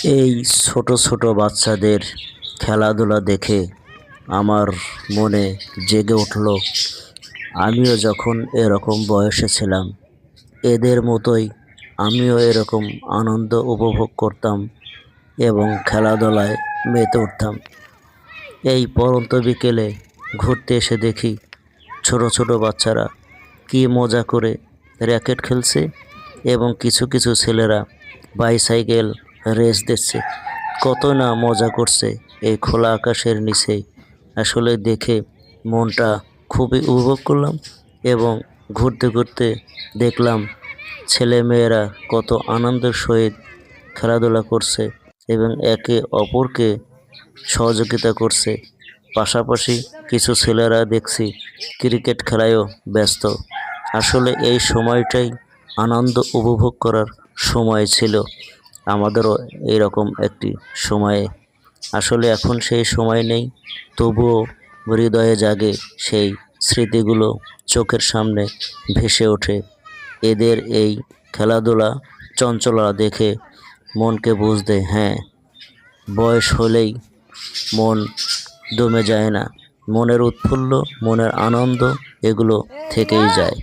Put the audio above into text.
এই ছোট ছোট বাচ্চাদের খেলাধুলা দেখে আমার মনে জেগে উঠল আমিও যখন এরকম বয়সে ছিলাম এদের মতোই আমিও এরকম আনন্দ উপভোগ করতাম এবং খেলাধুলায় মেতে উঠতাম। এই পড়ন্ত বিকেলে ঘুরতে এসে দেখি ছোট ছোট বাচ্চারা কী মজা করে র্যাকেট খেলছে এবং কিছু কিছু ছেলেরা বাইসাইকেল রেস দিচ্ছে। কত না মজা করছে এই খোলা আকাশের নিচে। আসলে দেখে মনটা খুবই উপভোগ করলাম এবং ঘুরতে ঘুরতে দেখলাম ছেলেমেয়েরা কত আনন্দের সহিত খেলাধুলা করছে এবং একে অপরকে সহযোগিতা করছে। পাশাপাশি কিছু ছেলেরা দেখছি ক্রিকেট খেলায়ও ব্যস্ত। আসলে এই সময়টাই আনন্দ উপভোগ করার সময় ছিল আমাদেরও এরকম একটি সময়ে। আসলে এখন সেই সময় নেই, তবুও হৃদয়ে জাগে সেই স্মৃতিগুলো, চোখের সামনে ভেসে ওঠে। এদের এই খেলাধুলা চঞ্চলতা দেখে মনকে বুঝ দেয়, হ্যাঁ, বয়স হলেই মন দমে যায় না, মনের উৎফুল্ল, মনের আনন্দ এগুলো থেকেই যায়।